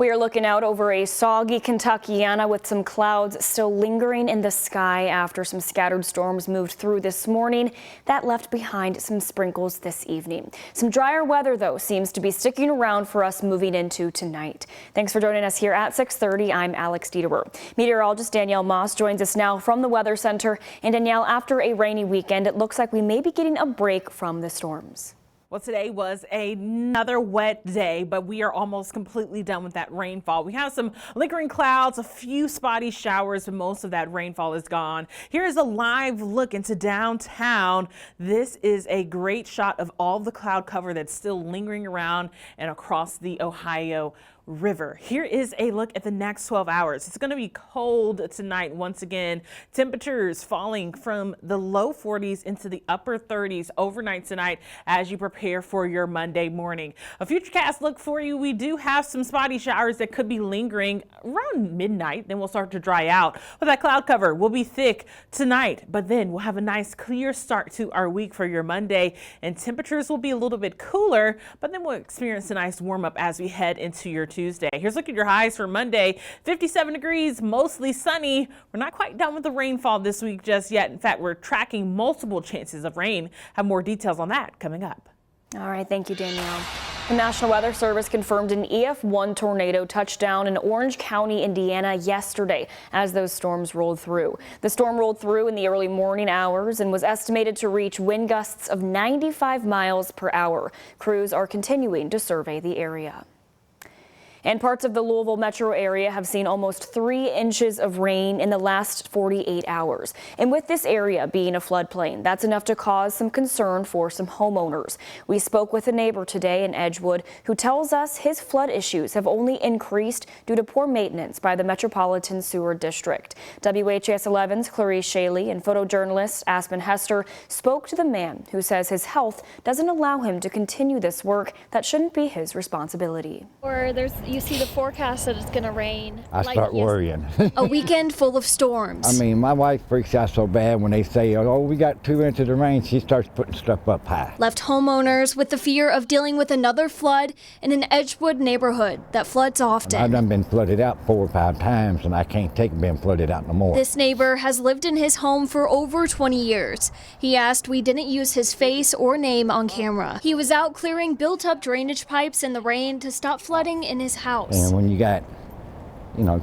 We are looking out over a soggy Kentuckiana with some clouds still lingering in the sky after some scattered storms moved through this morning. That left behind some sprinkles this evening. Some drier weather, though, seems to be sticking around for us moving into tonight. Thanks for joining us here at 6:30. I'm Alex Dieterer. Meteorologist Danielle Moss joins us now from the Weather Center. And Danielle, after a rainy weekend, it looks like we may be getting a break from the storms. Well, today was another wet day, but we are almost completely done with that rainfall. We have some lingering clouds, a few spotty showers, but most of that rainfall is gone. Here's a live look into downtown. This is a great shot of all the cloud cover that's still lingering around and across the Ohio River. Here is a look at the next 12 hours. It's going to be cold tonight once again. Temperatures falling from the low 40s into the upper 30s overnight tonight as you prepare for your Monday morning. A futurecast look for you. We do have some spotty showers that could be lingering around midnight. Then we'll start to dry out. But that cloud cover will be thick tonight. But then we'll have a nice clear start to our week for your Monday. And temperatures will be a little bit cooler. But then we'll experience a nice warm up as we head into your Tuesday. Here's a look at your highs for Monday. 57 degrees, mostly sunny. We're not quite done with the rainfall this week just yet. In fact, we're tracking multiple chances of rain. Have more details on that coming up. All right, thank you, Danielle. The National Weather Service confirmed an EF1 tornado touchdown in Orange County, Indiana yesterday as those storms rolled through. The storm rolled through in the early morning hours and was estimated to reach wind gusts of 95 miles per hour. Crews are continuing to survey the area. And parts of the Louisville metro area have seen almost 3 inches of rain in the last 48 hours. And with this area being a floodplain, that's enough to cause some concern for some homeowners. We spoke with a neighbor today in Edgewood who tells us his flood issues have only increased due to poor maintenance by the Metropolitan Sewer District. WHAS11's Clarice Shaley and photojournalist Aspen Hester spoke to the man who says his health doesn't allow him to continue this work that shouldn't be his responsibility. You see the forecast that it's going to rain. I start worrying. A weekend full of storms. I mean, my wife freaks out so bad when they say, oh, we got 2 inches of rain. She starts putting stuff up high. Left homeowners with the fear of dealing with another flood in an Edgewood neighborhood that floods often. I've done been flooded out 4 or 5 times, and I can't take being flooded out no more. This neighbor has lived in his home for over 20 years. He asked we didn't use his face or name on camera. He was out clearing built-up drainage pipes in the rain to stop flooding in his house. And when you got,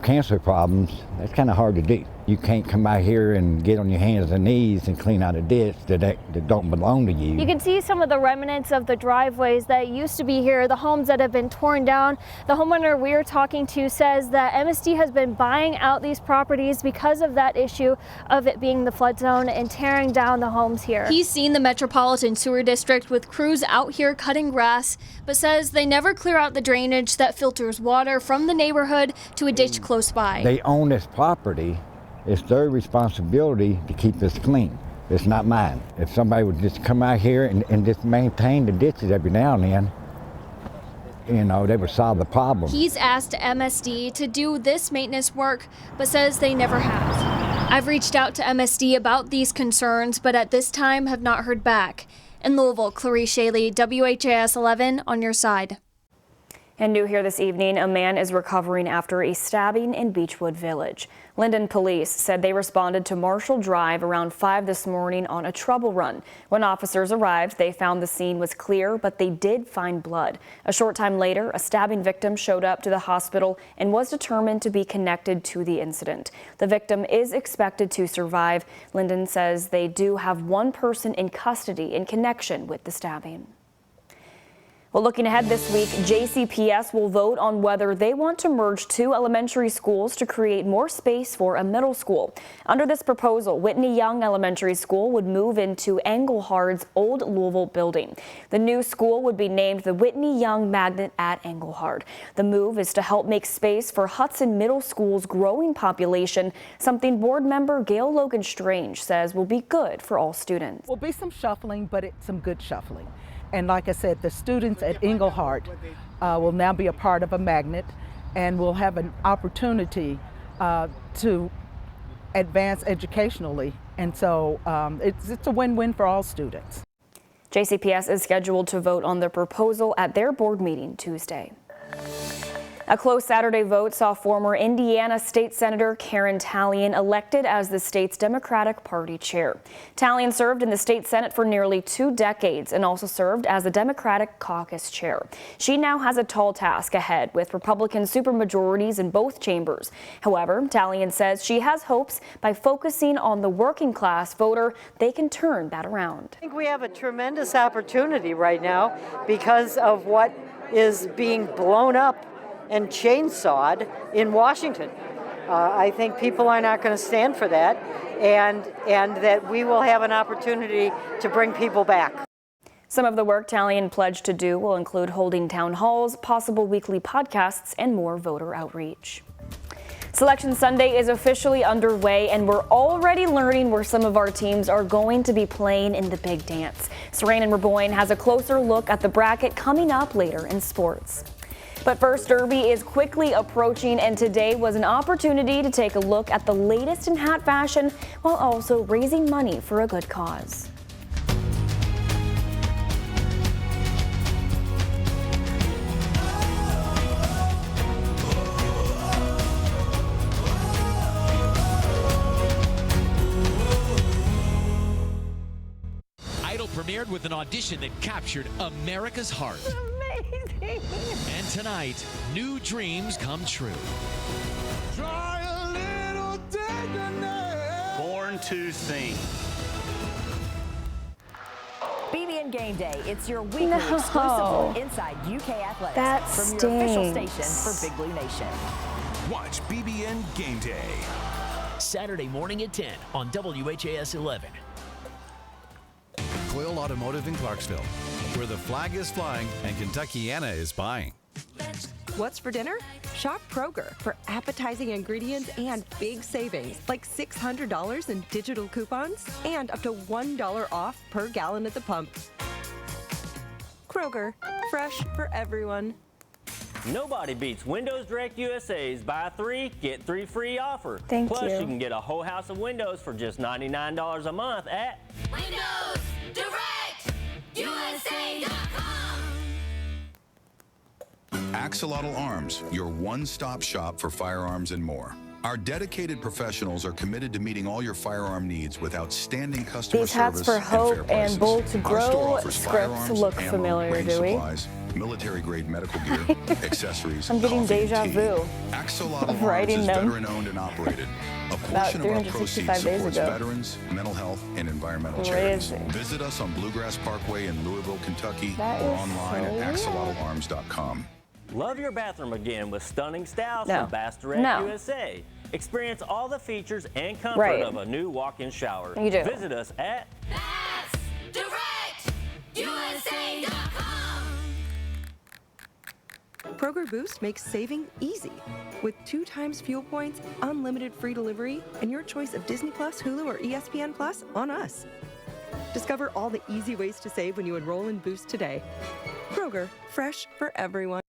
cancer problems, that's kind of hard to do. You can't come out here and get on your hands and knees and clean out a ditch that don't belong to you. You can see some of the remnants of the driveways that used to be here, the homes that have been torn down. The homeowner we're talking to says that MSD has been buying out these properties because of that issue of it being the flood zone and tearing down the homes here. He's seen the Metropolitan Sewer District with crews out here cutting grass, but says they never clear out the drainage that filters water from the neighborhood to a ditch close by. They own this property. It's their responsibility to keep this clean. It's not mine. If somebody would just come out here and just maintain the ditches every now and then, they would solve the problem. He's asked MSD to do this maintenance work, but says they never have. I've reached out to MSD about these concerns, but at this time have not heard back. In Louisville, Clarice Shaley, WHAS 11 on your side. And new here this evening, a man is recovering after a stabbing in Beechwood Village. Linden police said they responded to Marshall Drive around 5 this morning on a trouble run. When officers arrived, they found the scene was clear, but they did find blood. A short time later, a stabbing victim showed up to the hospital and was determined to be connected to the incident. The victim is expected to survive. Linden says they do have one person in custody in connection with the stabbing. Well, looking ahead this week, JCPS will vote on whether they want to merge 2 elementary schools to create more space for a middle school. Under this proposal, Whitney Young Elementary School would move into Engelhard's old Louisville building. The new school would be named the Whitney Young Magnet at Engelhard. The move is to help make space for Hudson Middle School's growing population, something board member Gail Logan Strange says will be good for all students. Will be some shuffling, but it's some good shuffling. And like I said, the students at Engelhard will now be a part of a magnet and will have an opportunity to advance educationally. And so it's a win-win for all students. JCPS is scheduled to vote on the proposal at their board meeting Tuesday. A close Saturday vote saw former Indiana State Senator Karen Tallien elected as the state's Democratic Party chair. Tallien served in the state Senate for nearly 2 decades and also served as the Democratic caucus chair. She now has a tall task ahead with Republican supermajorities in both chambers. However, Tallien says she has hopes by focusing on the working class voter, they can turn that around. I think we have a tremendous opportunity right now because of what is being blown up and chainsawed in Washington. I think people are not going to stand for that, and that we will have an opportunity to bring people back. Some of the work Tallien pledged to do will include holding town halls, possible weekly podcasts, and more voter outreach. Selection Sunday is officially underway, and we're already learning where some of our teams are going to be playing in the big dance. Serene and Reboyne has a closer look at the bracket coming up later in sports. But first, Derby is quickly approaching, and today was an opportunity to take a look at the latest in hat fashion while also raising money for a good cause. Premiered with an audition that captured America's heart. Amazing! And tonight, new dreams come true. Try a little tenderness. Born to sing. BBN Game Day. It's your weekly exclusive look inside UK athletics That from your official stinks. station for Big Blue Nation. Watch BBN Game Day. Saturday morning at 10 on WHAS11. Coyle Automotive in Clarksville, where the flag is flying and Kentuckiana is buying. What's for dinner? Shop Kroger for appetizing ingredients and big savings, like $600 in digital coupons and up to $1 off per gallon at the pump. Kroger, fresh for everyone. Nobody beats Windows Direct USA's buy 3, get 3 free offer. Plus, you can get a whole house of windows for just $99 a month at WindowsDirectUSA.com. Axolotl Arms, your one-stop shop for firearms and more. Our dedicated professionals are committed to meeting all your firearm needs with outstanding customer These hats service for Hope and fair prices. and Bold to Our store Grow offers scripts firearms, look ammo, familiar, range do we? supplies, military-grade medical gear, accessories, I'm getting coffee, and deja tea. vu Axolotl of Arms writing is them. veteran-owned and operated. A About portion of our 365 proceeds days supports ago. veterans, mental health, and environmental Crazy. charities. Visit us on Bluegrass Parkway in Louisville, Kentucky, That or is online so at axolotlarms.com. Love your bathroom again with stunning styles No. from Bass Direct No. USA. Experience all the features and comfort Right. of a new walk-in shower. You do. Visit us at DirectUSA.com. Kroger Boost makes saving easy. With 2 times fuel points, unlimited free delivery, and your choice of Disney Plus, Hulu, or ESPN Plus on us. Discover all the easy ways to save when you enroll in Boost today. Kroger, fresh for everyone.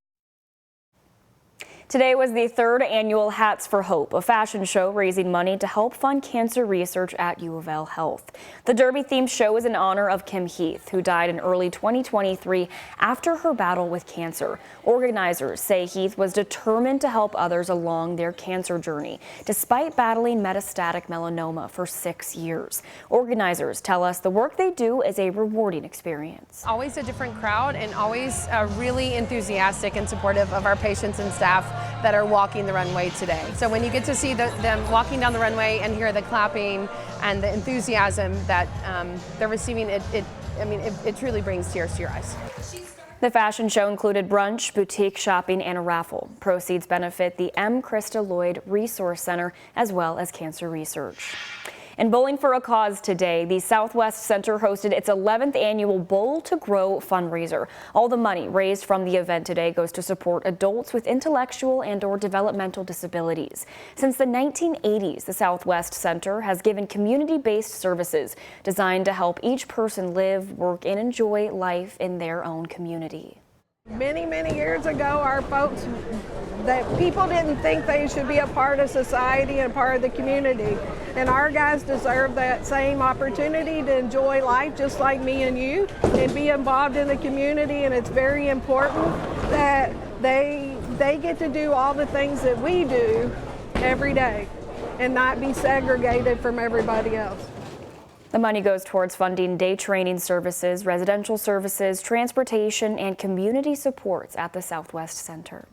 Today was the 3rd annual Hats for Hope, a fashion show raising money to help fund cancer research at U of L Health. The Derby-themed show is in honor of Kim Heath, who died in early 2023 after her battle with cancer. Organizers say Heath was determined to help others along their cancer journey, despite battling metastatic melanoma for 6 years. Organizers tell us the work they do is a rewarding experience. Always a different crowd and always really enthusiastic and supportive of our patients and staff that are walking the runway today. So when you get to see them walking down the runway and hear the clapping and the enthusiasm that they're receiving, it truly brings tears to your eyes. The fashion show included brunch, boutique shopping, and a raffle. Proceeds benefit the M. Krista Lloyd Resource Center as well as cancer research. In Bowling for a Cause today, the Southwest Center hosted its 11th annual Bowl to Grow fundraiser. All the money raised from the event today goes to support adults with intellectual and/or developmental disabilities. Since the 1980s, the Southwest Center has given community-based services designed to help each person live, work, and enjoy life in their own community. Many, many years ago, our folks, that people didn't think they should be a part of society and part of the community. And our guys deserve that same opportunity to enjoy life just like me and you and be involved in the community. And it's very important that they they get to do all the things that we do every day and not be segregated from everybody else. The money goes towards funding day training services, residential services, transportation, and community supports at the Southwest Center.